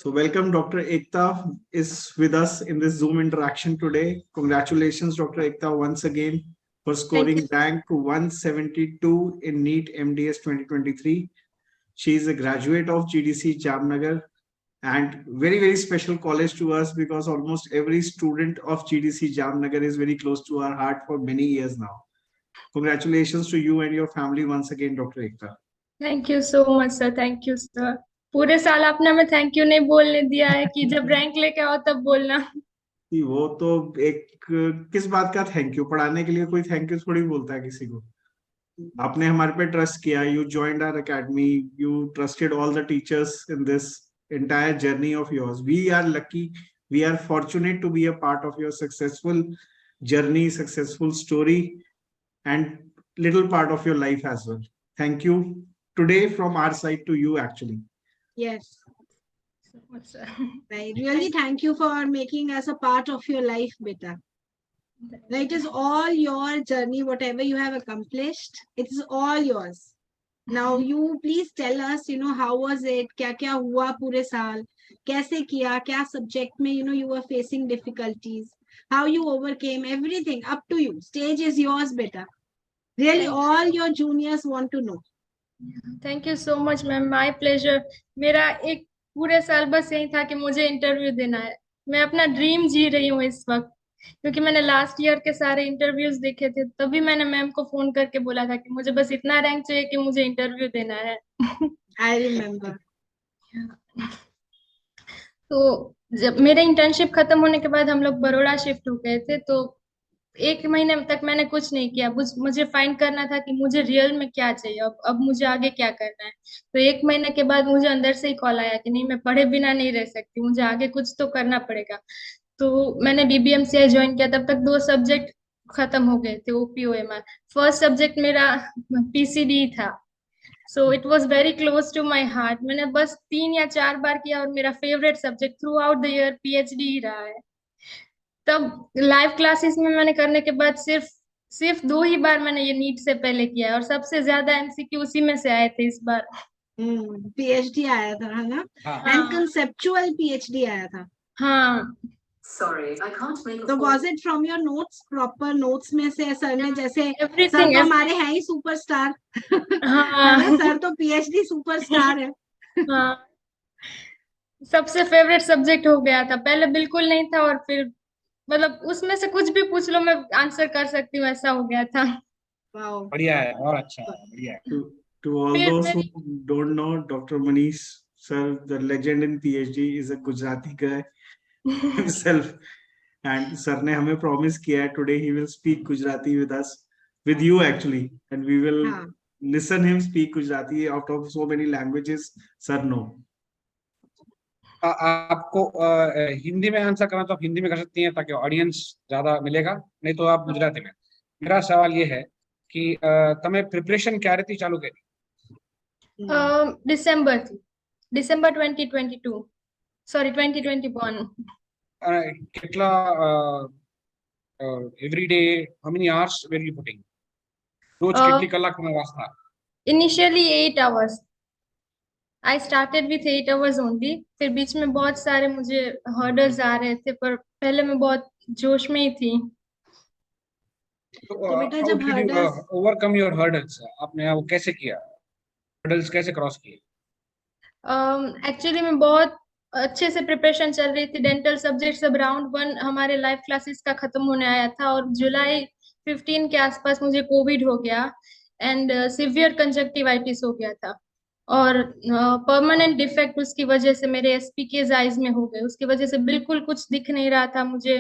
So welcome, Dr. Ekta is with us in this Zoom interaction today. Congratulations, Dr. Ekta, once again for scoring rank 172 in NEET MDS 2023. She is a graduate of GDC Jamnagar and very special college to us because almost every student of GDC Jamnagar is very close to our heart for many years now. Congratulations to you and your family once again, Dr. Ekta. Thank you so much sir, thank you sir. पूरे साल आपने हमें thank you नहीं बोलने दिया है कि जब रैंक लेके आओ तब बोलना। वो तो एक किस बात का थैंक यू, पढ़ाने के लिए कोई थैंक यू थोड़ी बोलता है किसी को। आपने हमारे पे ट्रस्ट किया, you joined our academy, you trusted all the teachers in this entire journey of yours. We are lucky, we are fortunate to be a part of your successful journey, successful story, and little part of your life as well. Thank you today from our side to you actually. Yes, So much, sir. I really thank you for making us a part of your life, beta. It is all your journey, whatever you have accomplished, it is all yours. Now you please tell us, how was it, क्या हुआ पूरे साल, कैसे किया, क्या subject में, you were facing difficulties, how you overcame, everything up to you. Stage is yours, beta. Really, all your juniors want to know. Thank you so much ma'am, my pleasure. मेरा एक पूरे साल बस यही था कि मुझे इंटरव्यू देना है। मैं अपना ड्रीम जी रही हूँ इस वक्त, क्योंकि मैंने लास्ट ईयर के सारे इंटरव्यूज देखे थे, तभी मैंने मैम को फोन करके बोला था कि मुझे बस इतना रैंक चाहिए कि मुझे इंटरव्यू देना है। I remember. तो जब मेरे इंटर्नशिप खत्म होने के बाद हम लोग बड़ौदा शिफ्ट हो गए थे, तो एक महीने तक मैंने कुछ नहीं किया। मुझे फाइंड करना था कि मुझे रियल में क्या चाहिए, अब मुझे आगे क्या करना है। तो एक महीने के बाद मुझे अंदर से ही कॉल आया कि नहीं, मैं पढ़े बिना नहीं रह सकती, मुझे आगे कुछ तो करना पड़ेगा। तो मैंने BBMCI ज्वाइन किया। तब तक 2 सब्जेक्ट खत्म हो गए थे, OPOMR। फर्स्ट सब्जेक्ट मेरा PCD था, so it was very close to my heart. मैंने बस 3 या 4 बार किया और मेरा favourite subject throughout the year PhD ही रहा है। तब लाइव क्लासेस में मैंने करने के बाद सिर्फ 2 ही बार मैंने ये नीट से पहले किया है, और सबसे ज्यादा MCQ उसी में से आए थे इस बार। PhD आया था, है ना? And conceptual PhD आया था। हाँ। Sorry, I can't make a तो call. was it from your notes, proper notes में से सर ने, जैसे Everything, सर तो हमारे हैं ही सुपरस्टार। हाँ। सर तो PhD सुपरस्टार है। हाँ, सबसे फेवरेट सब्जेक्ट हो गया था। पहले बिल्कुल नहीं था, और फिर मतलब उसमें से कुछ भी पूछ लो मैं आंसर कर सकती हूँ, ऐसा हो गया था। Wow. बढ़िया है और अच्छा है, बढ़िया है। To all फिर those who मेरी don't know, Dr. Manish sir, the legend in PhD, is a Gujarati guy himself. And sir ने हमें promise किया है today he will speak Gujarati with us, with you actually, and we will हाँ. listen him speak Gujarati out of so many languages sir know. आपको हिंदी में answer करना तो आप हिंदी में कर सकती हैं ताकि ऑडियंस ज्यादा मिलेगा, नहीं तो आप गुजराती में। मेरा सवाल ये है कि તમે પ્રિપરેશન ક્યારેથી ચાલુ કરી? December 2022, sorry 2021. કેટલા every day, how many hours were you putting? રોજ કેટલી કલાક તમે વાંચતા? Initially 8 hours. I started with 8 hours only. फिर बीच में बहुत सारे मुझे हर्डल्स आ रहे थे, पर पहले मैं बहुत जोश में ही थी। तो बेटा how जब did you hurdles overcome your hurdles? आपने वो कैसे किया? hurdles कैसे क्रॉस किए? एक्चुअली मैं बहुत अच्छे से प्रिपरेशन चल रही थी। डेंटल सब्जेक्ट सब राउंड 1 हमारे लाइव क्लासेस का खत्म होने आया था, और जुलाई 15 के आसपास मुझे कोविड हो गया एंड सिवियर कंजक्टिवाइटिस हो गया था, और परमानेंट डिफेक्ट उसकी वजह से मेरे SPKs आइज में हो गए। उसकी वजह से बिल्कुल कुछ दिख नहीं रहा था मुझे,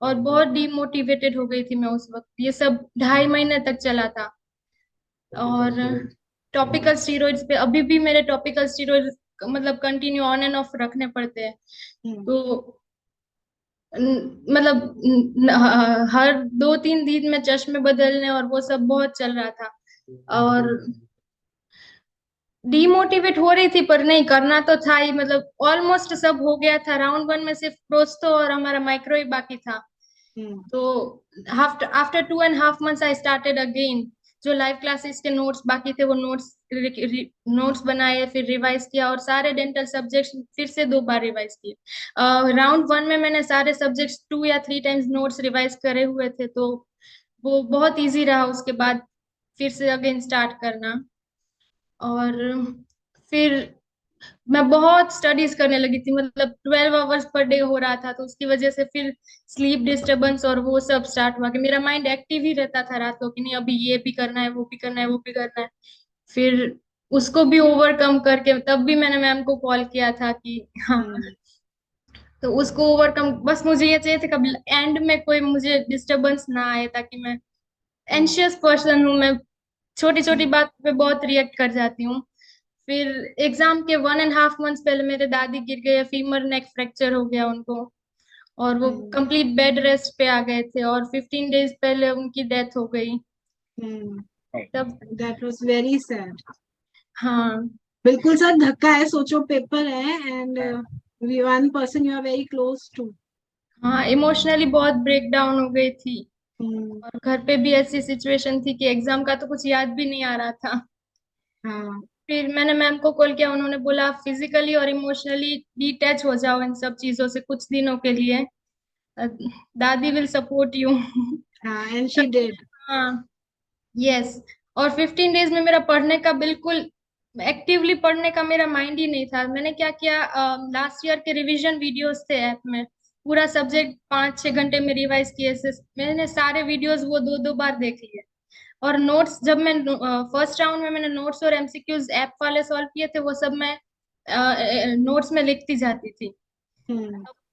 और बहुत डिमोटिवेटेड हो गई थी मैं उस वक्त। ये सब 2.5 महीने तक चला था। और टॉपिकल स्टीरॉइड्स पे अभी भी मेरे टॉपिकल स्टीरॉइड्स मतलब कंटिन्यू ऑन एंड ऑफ रखने पड़ते हैं। तो मतलब हर 2-3 दिन में चश्मे बदलने और वो सब बहुत चल रहा था, और डिमोटिवेट हो रही थी, पर नहीं, करना तो था ही। मतलब ऑलमोस्ट सब हो गया था। राउंड 1 में सिर्फ प्रोस्तो और हमारा माइक्रो ही बाकी था। तो after 2.5 months I started again. जो लाइव क्लासेस के नोट्स बाकी थे वो नोट्स नोट्स बनाए, फिर रिवाइज किया और सारे डेंटल सब्जेक्ट्स फिर से 2 बार रिवाइज किए। राउंड 1 में मैंने सारे सब्जेक्ट्स 2 या 3 टाइम्स नोट्स रिवाइज करे हुए थे, तो वो बहुत इजी रहा उसके बाद फिर से अगेन स्टार्ट करना। और फिर मैं बहुत स्टडीज करने लगी थी, मतलब 12 आवर्स पर डे हो रहा था, तो उसकी वजह से फिर स्लीप डिस्टरबेंस और वो सब स्टार्ट हुआ कि मेरा माइंड एक्टिव ही रहता था रात को कि नहीं अभी ये भी करना है, वो भी करना है, वो भी करना है। फिर उसको भी ओवरकम करके तब भी मैंने मैम को कॉल किया था कि हाँ, तो उसको ओवरकम, बस मुझे ये चाहिए था कब एंड में कोई मुझे डिस्टरबेंस ना आए, ताकि मैं एंशियस पर्सन हूँ, मैं छोटी छोटी बात पे बहुत रिएक्ट कर जाती हूँ। फिर एग्जाम के 1.5 मंथ्स पहले मेरे दादी गिर गए, फीमर नेक फ्रैक्चर हो गया उनको, और वो कंप्लीट बेड रेस्ट पे आ गए थे, और 15 डेज पहले उनकी डेथ हो गई तब। That was very sad. हाँ बिल्कुल सर, धक्का है, सोचो पेपर है and one person you are very close to. हाँ, इमोशनली बहुत ब्रेक डाउन हो गई थी, और घर पे भी ऐसी सिचुएशन थी कि एग्जाम का तो कुछ याद भी नहीं आ रहा था। हाँ, फिर मैंने मैम को कॉल किया, उन्होंने बोला फिजिकली और इमोशनली डिटैच हो जाओ इन सब चीजों से कुछ दिनों के लिए, अ, दादी विल सपोर्ट यू। हाँ, एंड शी डिड। हाँ, यस। और 15 डेज में मेरा पढ़ने का बिल्कुल एक्टिवली पढ़ने का मेरा माइंड ही नहीं था। मैंने क्या किया, लास्ट ईयर के रिवीजन वीडियोस थे ऐप में, पूरा सब्जेक्ट 5-6 घंटे में रिवाइज किए से मैंने सारे वीडियोस वो 2-2 बार देख लिए। और नोट्स जब मैं फर्स्ट राउंड में मैंने नोट्स और एमसीक्यूज ऐप वाले सॉल्व किए थे, वो सब मैं नोट्स में लिखती जाती थी।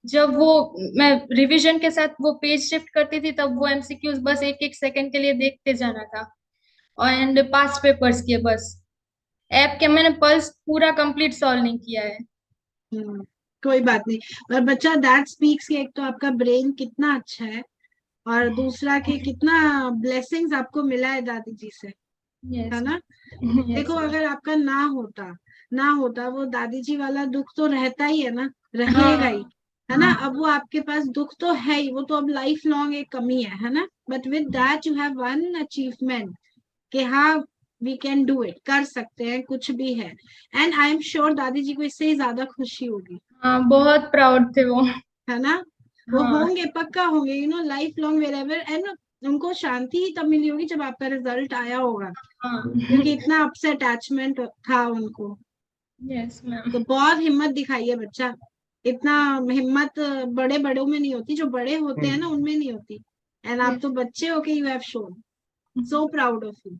जब वो मैं रिवीजन के साथ वो पेज शिफ्ट करती थी, तब वो एमसीक्यूज बस 1-1 सेकंड के लिए देखते जाना था, और एंड पास्ट पेपर्स के बस। ऐप के मैंने पल्स पूरा कंप्लीट सॉल्व नहीं किया है। कोई बात नहीं, पर बच्चा दैट स्पीक्स कि एक तो आपका ब्रेन कितना अच्छा है, और दूसरा कि कितना ब्लेसिंग्स आपको मिला है दादी जी से, यस है ना। यस देखो अगर आपका ना होता वो दादी जी वाला दुख तो रहता ही है ना, रहेगा ही, है ना। अब वो आपके पास दुख तो है ही, वो तो अब लाइफ लॉन्ग एक कमी है ना। But with that you have one achievement कि हाँ वी कैन डू इट, कर सकते हैं, कुछ भी है। एंड आई एम श्योर दादी जी को इससे ही ज्यादा खुशी होगी, हाँ, बहुत प्राउड थे वो। है ना। वो हाँ होंगे, पक्का होंगे, you know, life long wherever. And उनको शांति ही तब मिली होगी जब आपका रिजल्ट आया होगा, हाँ, क्योंकि इतना आपसे अटैचमेंट था उनको। Yes ma'am. तो बहुत हिम्मत दिखाई है बच्चा, इतना हिम्मत बड़े बड़ों में नहीं होती, जो बड़े होते हैं ना उनमें नहीं होती। एंड आप तो बच्चे हो के you have shown, so proud of you.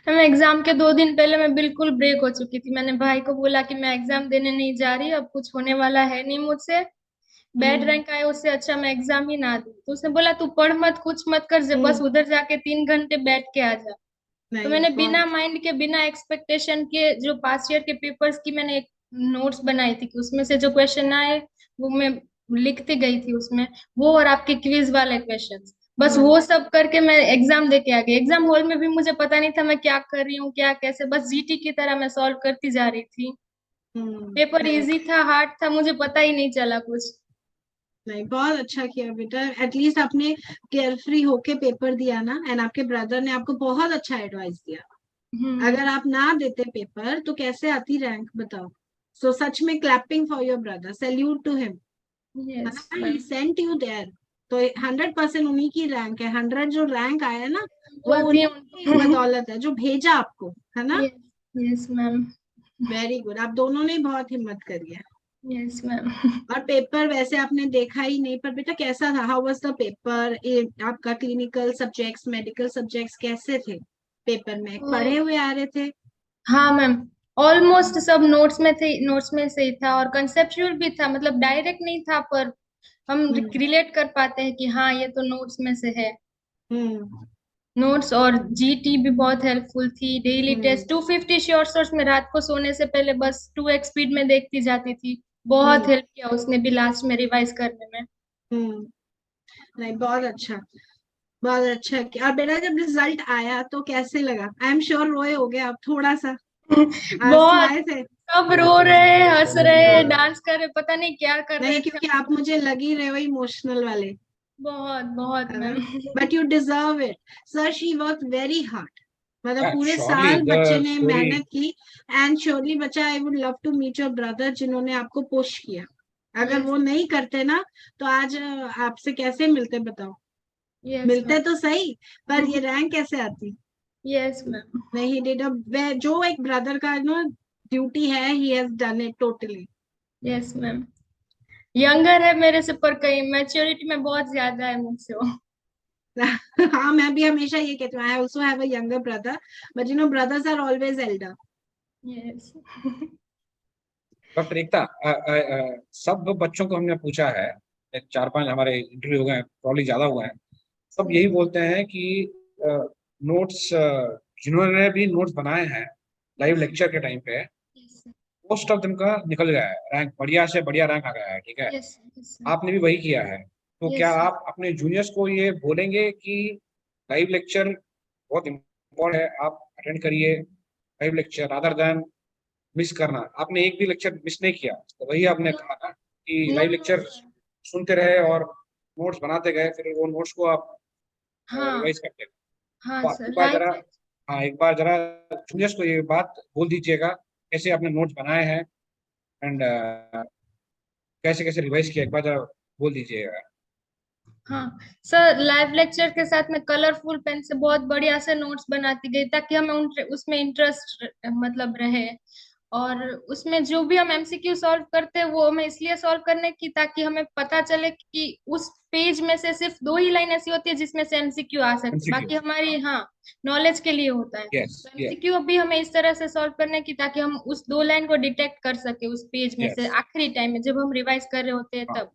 मैं एग्जाम के 2 दिन पहले मैं बिल्कुल ब्रेक हो चुकी थी। मैंने भाई को बोला कि मैं एग्जाम देने नहीं जा रही, अब कुछ होने वाला है नहीं मुझसे, बैड रैंक आए उससे अच्छा मैं एग्जाम ही ना दूं। तो उसने बोला तू पढ़ मत, कुछ मत कर, बस उधर जाके 3 घंटे बैठ के आ जा। तो मैंने बिना माइंड के, बिना एक्सपेक्टेशन के, जो पास्ट ईयर के पेपर्स की मैंने एक नोट्स बनाई थी कि उसमें से जो क्वेश्चन आए वो मैं लिखती गई थी उसमें, वो और आपके क्विज वाले क्वेश्चंस, बस वो सब करके मैं एग्जाम दे के आ गई। एग्जाम हॉल में भी मुझे पता नहीं था मैं क्या कर रही हूँ, क्या कैसे, बस जीटी की तरह मैं सॉल्व करती जा रही थी। पेपर इजी था, हार्ड था, मुझे पता ही नहीं चला कुछ। नहीं, बहुत अच्छा किया बेटा, एटलीस्ट आपने केयरफ्री होके पेपर दिया ना। एंड आपके ब्रदर ने आपको बहुत अच्छा एडवाइस दिया। अगर आप ना देते पेपर तो कैसे आती रैंक, बताओ। सो सच में clapping for your brother, salute to him, yes he sent you there. तो 100% उन्हीं की रैंक है, 100 जो रैंक आया है ना, वो वो थी उन्हीं की बदौलत है जो भेजा आपको, है ना। Yes ma'am. वेरी गुड, आप दोनों ने बहुत हिम्मत करी है। Yes ma'am. और पेपर वैसे आपने देखा ही नहीं, पर बेटा कैसा था, हाउ वाज द पेपर। आपका क्लिनिकल सब्जेक्ट्स, मेडिकल सब्जेक्ट्स कैसे थे पेपर में, पढ़े हुए आ रहे थे। हाँ मैम, ऑलमोस्ट सब नोट्स में थे, नोट्स में से ही था, और कंसेप्चुअल भी था, मतलब डायरेक्ट नहीं था, पर हम रिलेट कर पाते हैं कि हाँ ये तो नोट्स में से है। नोट्स और जीटी भी बहुत हेल्पफुल थी। डेली टेस्ट 250 शॉर्ट शॉर्ट्स में रात को सोने से पहले बस 2x स्पीड में देखती जाती थी, बहुत हेल्प किया उसने भी लास्ट में रिवाइज करने में। नहीं, बहुत अच्छा, बहुत अच्छा किया। और बेटा जब रिजल्ट आया तो कैसे लगा, आई एम श्योर रोए होगे आप थोड़ा सा, आंसू बहुत, आए थे। सब रो रहे, हंस रहे, डांस कर रहे, पता नहीं क्या कर रहे नहीं, थे। क्योंकि आप मुझे लग ही रहे हो इमोशनल बहुत बहुत ma'am. But you deserve it. Sir she work very hard, मतलब Yeah, पूरे surely साल the बच्चे ने story- मेहनत की एंड श्योरली बच्चा I would love to meet your brother जिन्होंने आपको पुश किया। अगर Yes. वो नहीं करते ना तो आज आपसे कैसे मिलते बताओ। Yes, मिलते ma'am. तो सही पर ये रैंक कैसे आती। Yes, ma'am. नहीं डिड जो एक ब्रदर का नो ड्यूटी है he has done it totally. Yes, ma'am. Younger है मेरे से पर कहीं मैच्योरिटी में बहुत ज्यादा है मुझसे वो। हाँ मैं भी हमेशा ये कहती हूँ I also have a younger brother but you know brothers are always elder. Yes. Doctor Ekta, सब बच्चों को हमने पूछा है, 4-5 हमारे इंटरव्यू हो गए हैं, प्रॉब्ली ज्यादा हुआ है, सब यही बोलते हैं कि नोट्स जिन्होंने भी नोट्स बनाए हैं लाइव लेक्चर के टाइम पे, Yes. मोस्ट ऑफ दिन का निकल गया है, रैंक बढ़िया से बढ़िया रैंक आ गया है, ठीक है। Yes. Yes. आपने भी वही किया है, तो Yes, क्या sir. आप अपने जूनियर्स को ये बोलेंगे कि लाइव लेक्चर बहुत इम्पोर्टेंट है, आप अटेंड करिए live lecture rather than miss करना। आपने एक भी लेक्चर मिस नहीं किया, तो वही आपने कहा ना कि No, live no, lecture sir. सुनते रहे और नोट्स बनाते गए, फिर वो नोट्स को आप हाँ रिवाइज करते गए। हाँ तो सर एक बार लाइव जरा, हाँ एक बार जरा जूनियर्स को ये बात बोल दीजिएगा, कैसे आपने नोट्स बनाए हैं एंड कैसे कैसे रिवाइज किया, एक बार जरा बोल दीजिएगा। हाँ सर लाइव लेक्चर के साथ में कलरफुल पेन से बहुत बढ़िया से नोट्स बनाती गई ताकि हमें उसमें इंटरेस्ट मतलब रहे। और उसमें जो भी हम एमसीक्यू सॉल्व करते हैं वो हमें इसलिए सॉल्व करने की ताकि हमें पता चले कि उस पेज में से सिर्फ 2 ही लाइन ऐसी होती है जिसमें से एमसीक्यू आ सकती है, MCQ, बाकी हमारी हाँ नॉलेज के लिए होता है। यस तो यस एमसीक्यू भी हमें इस तरह से सॉल्व करने की ताकि हम उस 2 लाइन को डिटेक्ट कर सके उस पेज में से यस, आखिरी टाइम में जब हम रिवाइज कर रहे होते हैं हाँ। तब।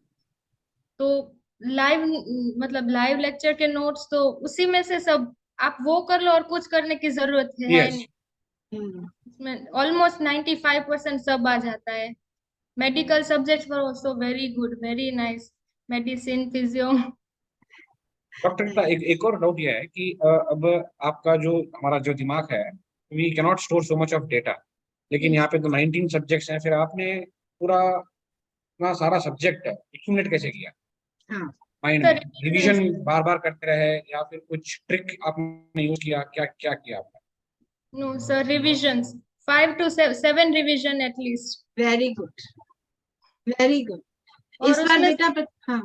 तो लाइव मतलब लाइव लेक्चर के नोट्स तो उसी में से सब आप वो कर लो और कुछ करने की जरूरत है यस नहीं। इसमें ऑलमोस्ट 95% सब आ जाता है। Medical subjects were also very good very nice, medicine physio. Doctor का एक और डाउट ये है कि अब आपका जो हमारा जो दिमाग है, we cannot store so much of data, लेकिन यहाँ पे तो 19 सब्जेक्ट्स हैं, फिर आपने पूरा इतना सारा सब्जेक्ट एक्यूमुलेट कैसे किया हाँ माइंड में? रिवीजन बार बार करते रहे या फिर कुछ ट्रिक आपने यूज किया, क्या क्या किया आपने? No sir revisions 5 to 7 revision at least. Very good very good. और इस बार उसमें बेटा हाँ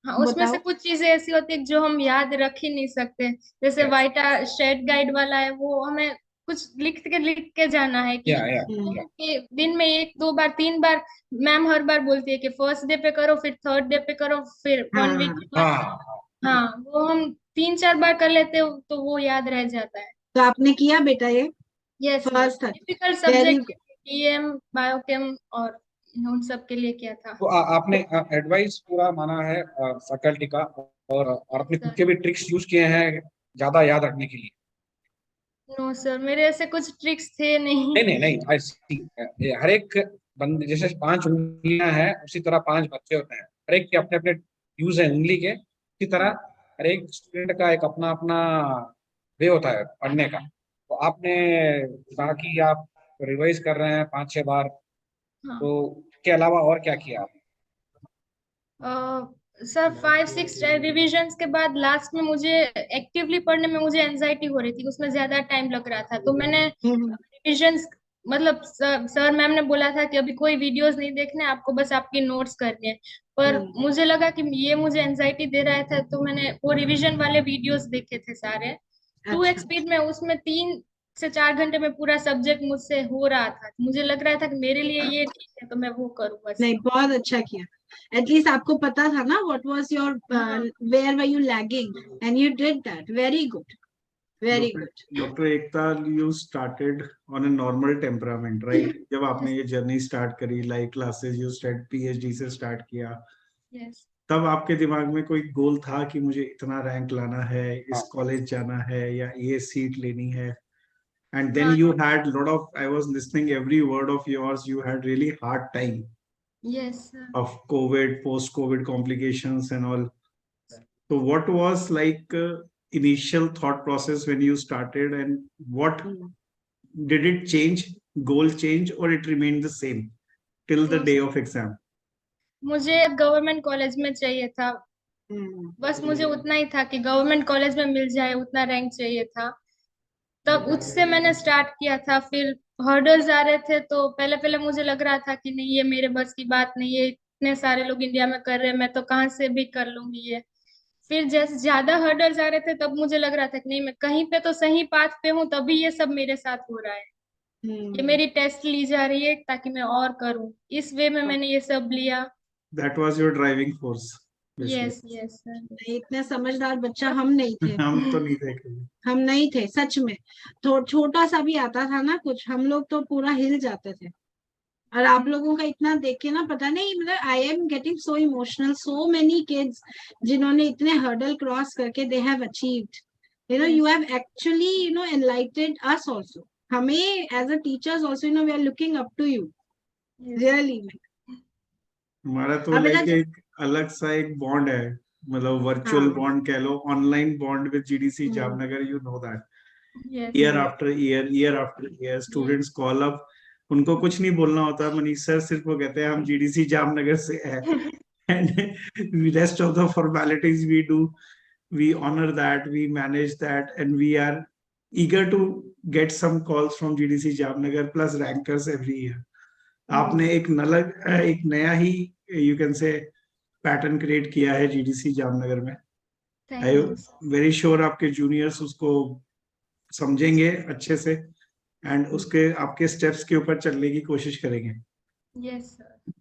हाँ उसमें से बताओ। कुछ चीजें ऐसी होती है जो हम याद रख ही नहीं सकते, जैसे Yes. वाइटा शेड गाइड वाला है वो हमें कुछ लिख के जाना है कि या कि दिन में 1-2 बार 3 बार मैम हर बार बोलती है कि फर्स्ट डे पे करो फिर थर्ड डे पे करो फिर 1 वीक के बाद। हाँ हाँ वो हम 3-4 बार कर लेते हो तो वो याद रह जाता है। तो आपने किया बेटा ये यस फर्स्ट था typical very subject EM biochem और उन सब के लिए किया था। तो आपने एडवाइस पूरा माना है फैकल्टी का, और अपने खुद के भी ट्रिक्स यूज किए हैं ज्यादा याद रखने के लिए? नो सर मेरे ऐसे कुछ ट्रिक्स थे नहीं। नहीं नहीं नहीं, I see. हर एक बंदे जैसे 5 उंगलियां हैं उसी तरह 5 बच्चे होते हैं, हर एक के अपने अपने यूज है उंगली के, इसी तरह हर एक स्टूडेंट का एक अपना अपना वे होता है पढ़ने का। तो आपने कहा कि आप रिवाइज कर रहे हैं 5-6 बार, हाँ तो इसके अलावा और क्या किया आप? सर 5-6 रिविजन्स के बाद लास्ट में मुझे एक्टिवली पढ़ने में मुझे एंजाइटी हो रही थी, उसमें ज्यादा टाइम लग रहा था तो मैंने रिविजन्स मतलब सर मैम ने बोला था कि अभी कोई वीडियोस नहीं देखने आपको, बस आपकी नोट्स करनी है। पर मुझे लगा कि ये मुझे एंजाइटी दे रहा था तो मैंने वो रिवीजन वाले वीडियोस देखे थे सारे 2x स्पीड में, उसमें 3 से 4 घंटे में पूरा सब्जेक्ट मुझसे हो रहा था। मुझे लग रहा था कि मेरे लिए ये ठीक है तो मैं वो करूँ बस। नहीं बहुत अच्छा किया एटलीस्ट आपको पता था ना what was your where were you lagging and you did that very good very good. Dr. Ekta, you started on a normal temperament, right? जब आपने ये जर्नी स्टार्ट करी live classes you start PhD से start किया, yes तब आपके दिमाग में कोई गोल था कि मुझे इतना रैंक लाना है, इस कॉलेज जाना है या ये सीट लेनी है? And then you had lot of, I was listening every word of yours, you had really hard time yes of COVID, post-COVID complications and all. So what was like initial thought process when you started, and what did it change, goal change, or it remained the same till the day of exam? मुझे government college में चाहिए था, बस मुझे उतना ही था कि government college में मिल जाए, उतना रैंक चाहिए था। तब उससे मैंने स्टार्ट किया था। फिर हर्डल्स आ रहे थे तो पहले पहले मुझे लग रहा था कि नहीं ये मेरे बस की बात नहीं है, इतने सारे लोग इंडिया में कर रहे हैं, मैं तो कहाँ से भी कर लूंगी ये। फिर जैसे ज्यादा हर्डल्स आ रहे थे तब मुझे लग रहा था कि नहीं मैं कहीं पे तो सही पाथ पे हूँ, तभी ये सब मेरे साथ हो रहा है। ये मेरी टेस्ट ली जा रही है ताकि मैं और करूँ, इस वे में मैंने ये सब लिया। That was your driving force, basically. Yes yes sir. इतना समझदार बच्चा हम नहीं थे। हम तो नहीं थे कभी। हम नहीं थे सच में। तो छोटा सा भी आता था ना कुछ, हम लोग तो पूरा हिल जाते थे। और आप लोगों का इतना देख के ना पता नहीं, मतलब I am getting so emotional, so many kids जिन्होंने इतने हर्डल क्रॉस करके they have achieved, you have actually enlightened us also. हमें as a teachers also we are looking up to you really. हमारा तो अब लाइक बेटा एक अलग सा एक बॉन्ड है, मतलब वर्चुअल हाँ। बॉन्ड कह लो, online bond with GDC hmm. Jamnagar, you know that. Yes year after year after year students call up, उनको कुछ नहीं बोलना होता, मनीष सर सिर्फ वो कहते हैं हम जीडीसी जामनगर से है, and rest of the formalities we do, we honor that, we manage that, and we are eager to get some calls from GDC Jamnagar plus rankers every year. आपने एक नया ही you can say pattern create किया है GDC Jamnagar में। I very sure आपके juniors उसको समझेंगे अच्छे से एंड उसके आपके स्टेप्स के ऊपर चलने की कोशिश करेंगे। Yes sir.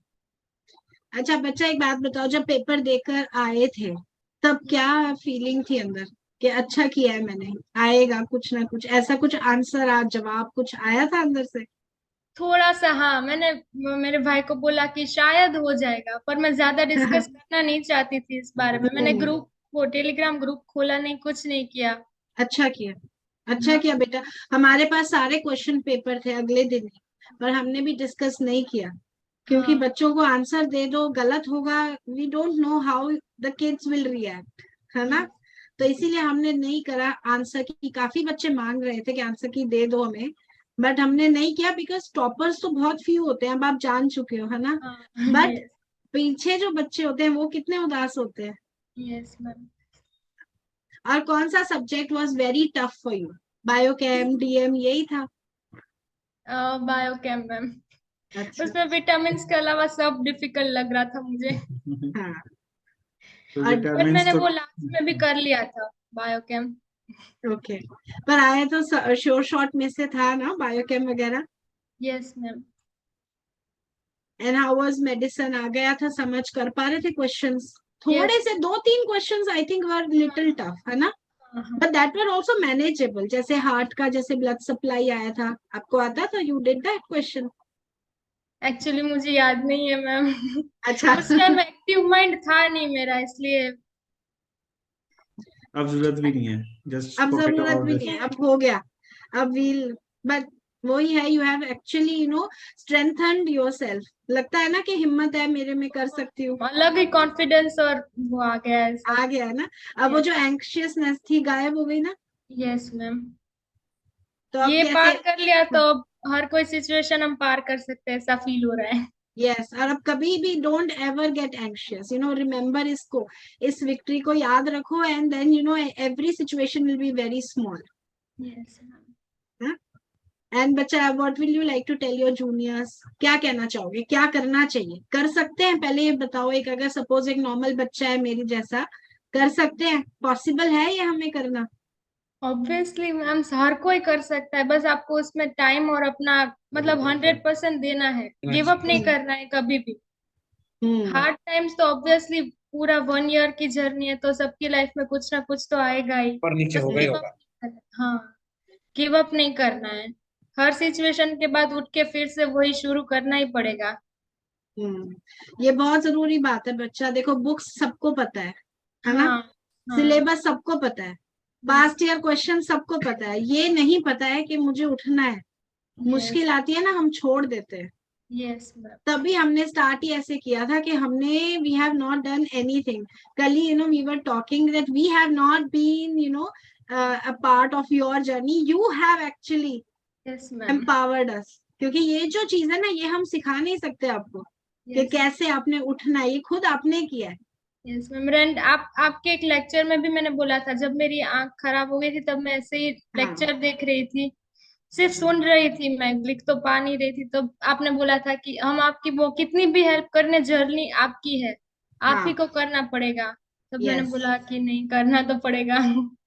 अच्छा बच्चा एक बात बताओ, जब पेपर देकर आए थे तब क्या फीलिंग थी अंदर कि अच्छा किया है मैंने, आएगा कुछ ना कुछ, ऐसा कुछ आंसर आज जवाब कुछ आया था अंदर से? थोड़ा सा हाँ, मैंने मेरे भाई को बोला कि शायद हो जाएगा, पर मैं ज्यादा डिस्कस करना नहीं चाहती थी इस बारे में। मैंने ग्रुप वो टेलीग्राम ग्रुप खोला नहीं, कुछ नहीं किया। अच्छा किया, अच्छा किया बेटा। हमारे पास सारे क्वेश्चन पेपर थे अगले दिन ही, पर हमने भी डिस्कस नहीं किया क्योंकि हाँ। बच्चों को आंसर दे दो, गलत होगा, we don't know how the kids will react, है ना। तो इसीलिए हमने नहीं करा आंसर की। काफी बच्चे मांग रहे थे कि आंसर की दे दो हमें, बट हमने नहीं किया बिकॉज टॉपर्स तो बहुत फ्यू होते हैं, अब आप जान चुके हो, है ना। बट यस पीछे जो बच्चे होते हैं वो कितने उदास होते हैं। Yes ma'am. और कौन सा subject was very tough for you? Biochem, DM, यही था? Biochem ma'am. अच्छा उसमें विटामिन के अलावा सब डिफिकल्ट लग रहा था मुझे। हाँ। तो और बट विटामिन्स मैंने तो वो लास्ट में भी कर लिया था बायोकेम। ओके, पर आया तो श्योर शॉट में से था ना बायोकेम वगैरह? Yes ma'am. And how was medicine, आ गया था समझ, कर पा रहे थे क्वेश्चंस? थोड़े से 2-3 questions I think were little tough, है ना, but that were also manageable. जैसे हार्ट का, जैसे ब्लड सप्लाई आया था, आपको आता था? You did that question? Actually मुझे याद नहीं है मैम। अच्छा उस टाइम एक्टिव माइंड था नहीं मेरा, इसलिए। अब जरूरत भी नहीं है, जस्ट अब फॉरगेट जरूरत अबाउट भी इट। नहीं है, अब हो गया, अब वील, बट वही है, यू हैव एक्चुअली स्ट्रेंथन्ड योरसेल्फ। लगता है ना कि हिम्मत है मेरे में, कर सकती हूँ, अलग ही कॉन्फिडेंस और वो आ गया है सब। आ गया है ना। अब वो जो एंक्शियसनेस थी गायब हो गई ना। Yes ma'am. तो अब ये कैसे? पार कर लिया तो अब हर कोई सिचुएशन हम पार कर सकते हैं, ऐसा फील हो रहा है। यस, और अब कभी भी don't ever get anxious, remember इसको, इस विक्ट्री को याद रखो, and then every situation will be very small. Yes ma'am. And बच्चा, what will you like to tell your juniors? क्या कहना चाहोगे, क्या करना चाहिए, कर सकते हैं? पहले ये बताओ, एक अगर सपोज एक नॉर्मल बच्चा है मेरी जैसा, कर सकते हैं? पॉसिबल है ये हमें करना? ऑब्वियसली मैम, हर कोई कर सकता है, बस आपको उसमें टाइम और अपना मतलब 100% देना है, गिव अप नहीं करना है कभी भी। हम्म। हार्ड टाइम्स तो ऑब्वियसली पूरा 1 ईयर की जर्नी है, तो सबकी लाइफ में कुछ ना कुछ तो आएगा ही। पर नीचे बस हो गई गिव होगा। अप, हाँ, गिव अप नहीं करना है। हर सिचुएशन के बाद उठ के फिर से वही शुरू करना ही पड़ेगा। ये बहुत जरूरी बात है बच्चा। देखो बुक्स सबको पता है ना, हाँ हाँ। सिलेबस सबको पता है, पास्ट ईयर क्वेश्चन सबको पता है, ये नहीं पता है कि मुझे उठना है। मुश्किल आती है ना, हम छोड़ देते हैं। Yes ma'am. तभी हमने स्टार्ट ही ऐसे किया था कि हमने we have not done anything. कल ही we were talking that we have not been a part of your journey, you have actually yes ma'am. Empowered us. क्योंकि ये जो चीज है ना, ये हम सिखा नहीं सकते आपको कि कैसे आपने उठना है, ये खुद आपने किया है। Yes ma'am. एंड आपके एक लेक्चर में भी मैंने बोला था, जब मेरी आंख खराब हो गई थी तब मैं ऐसे ही लेक्चर देख रही थी, सिर्फ सुन रही थी, मैं लिख तो पा नहीं रही थी। तो आपने बोला था कि हम आपकी वो कितनी भी हेल्प करने, जर्नी आपकी है, आप ही हाँ को करना पड़ेगा। तब मैंने यस, बोला कि नहीं, करना तो पड़ेगा।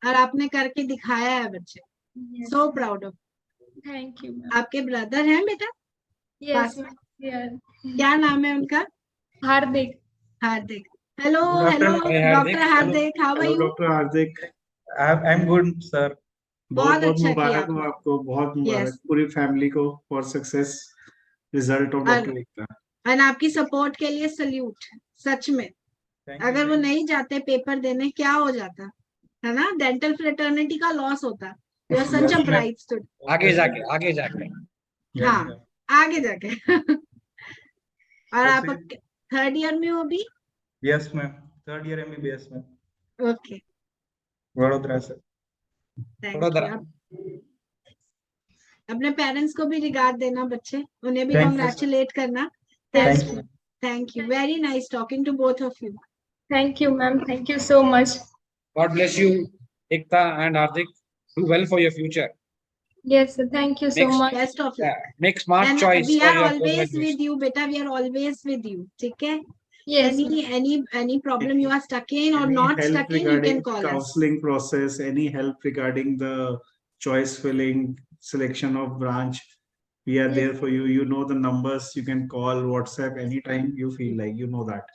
और आपने करके दिखाया है बच्चे, so proud of. Thank you ma'am. आपके ब्रदर हैं बेटा यस पास में? मैम। क्या नाम है उनका? Hardik. Hardik. Hello Good hello afternoon. Hi, doctor Hardik. Hardik, how are hello यू? Doctor Hardik, I'm good, sir. बहुत बहुत बहुत अच्छा किया मुबारक हो आपने। आपको, बहुत मुबारक यस, पूरी फैमिली को फॉर सक्सेस रिजल्ट ऑफ और डॉक्टर एकता। आपकी सपोर्ट के लिए सल्यूट, सच में। Thank अगर you. वो नहीं जाते पेपर देने, क्या हो जाता है ना, डेंटल फ्रेटर्निटी का लॉस होता। You are such Yes, uh ma'am. Bright student. आगे जाके, आगे जाके। Yes, हाँ ma'am. आगे जाके। और आप Proceed. थर्ड ईयर में हो भी? Yes, ma'am. Third year MBBS, ma'am. Okay, Vadodara, sir. Thank Vadodara. You. अपने पेरेंट्स को भी रिगार्ड देना बच्चे, उन्हें भी Thank you, sir. कॉन्ग्रेचुलेट करना। Thank thank you. You, thank you, very nice talking to both of you. Thank you ma'am, thank you so much. God bless you, Ekta and Hardik. Do well for your future. Yes thank you so Make, much. Best of luck, make smart and choice we for are your always post-graduation. With you बेटा, we are always with you, ठीक है? Yes any problem you are stuck in or Any not help stuck in, you can regarding call us. counseling process, any help regarding the choice filling, selection of branch, we are Yes. there for you. You know the numbers, you can call, WhatsApp anytime you feel like, you know that.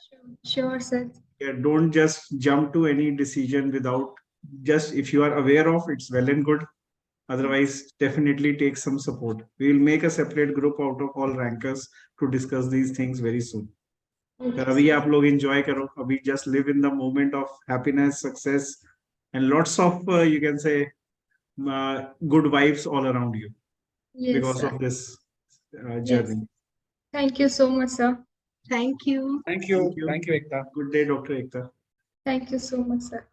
Sure sir. Yeah, don't just jump to any decision without, just if you are aware of, it's well and good. Otherwise, definitely take some support. We will make a separate group out of all rankers to discuss these things very soon. तो अभी आप लोग enjoy करो, अभी just live in the moment of happiness, success, and lots of you can say good vibes all around you yes because sir. of this Yes. journey. Thank you so much sir. Thank you. Thank you. Thank you. Thank you, Ekta. Good day, Dr. Ekta. Thank you so much sir.